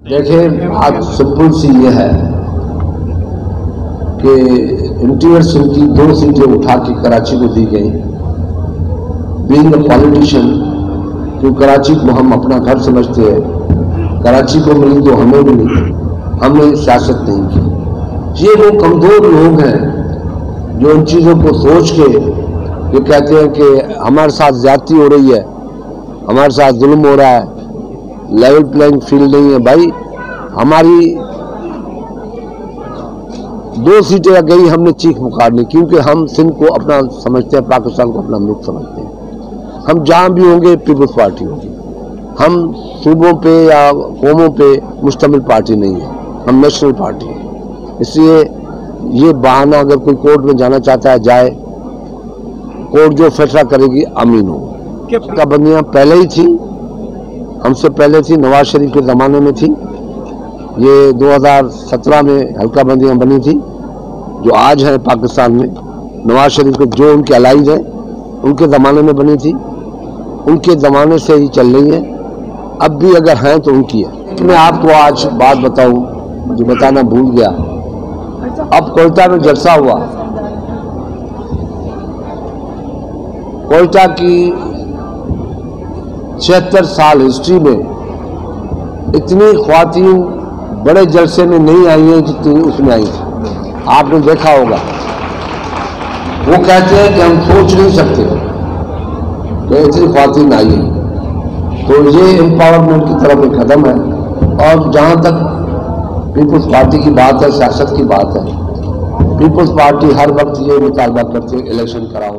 دیکھیں بات سمپل سی یہ ہے کہ انٹیریئر سندھ کی 2 سیٹیں اٹھا کے کراچی کو دی گئی. بینگ اے پالیٹیشین، کیوں کراچی کو ہم اپنا گھر سمجھتے ہیں، کراچی کو ملی تو ہمیں بھی نہیں، ہم نے سیاست نہیں کی. یہ وہ کمزور لوگ ہیں جو ان چیزوں کو سوچ کے یہ کہتے ہیں کہ ہمارے ساتھ زیادتی ہو رہی ہے، ہمارے ساتھ ظلم ہو رہا ہے، لیول پلینگ فیلڈ نہیں ہے. بھائی ہماری 2 سیٹیں گئی، ہم نے چیخ پکارنی، کیونکہ ہم سندھ کو اپنا سمجھتے ہیں، پاکستان کو اپنا ملک سمجھتے ہیں. ہم جہاں بھی ہوں گے پیپلز پارٹی ہوگی. ہم صوبوں پہ یا قوموں پہ مشتمل پارٹی نہیں ہے، ہم نیشنل پارٹی ہیں. اس لیے یہ بہانہ اگر کوئی کورٹ میں جانا چاہتا ہے جائے، کورٹ جو فیصلہ کرے گی امین ہو. حلقہ بندیاں پہلے ہی تھیں، ہم سے پہلے تھی، نواز شریف کے زمانے میں تھی. یہ 2017 میں حلقہ بندیاں بنی تھی جو آج ہیں پاکستان میں. نواز شریف کے جو ان کے الائز ہیں ان کے زمانے میں بنی تھی، ان کے زمانے سے ہی چل رہی ہیں. اب بھی اگر ہیں تو ان کی ہے. میں آپ کو آج بات بتاؤں جو بتانا بھول گیا. اب کوئٹہ میں جلسہ ہوا. کوئٹہ کی 76 سال ہسٹری میں اتنی خواتین بڑے جلسے میں نہیں آئی ہیں جتنی اس میں آئی تھی. آپ نے دیکھا ہوگا. وہ کہتے ہیں کہ ہم سوچ نہیں سکتے کہ اتنی خواتین آئی ہیں. تو یہ امپاورمنٹ کی طرف ایک قدم ہے. اور جہاں تک پیپلز پارٹی کی بات ہے، سیاست کی بات ہے، پیپلز پارٹی ہر وقت یہ مطالبہ کرتے ہیں الیکشن کراؤ.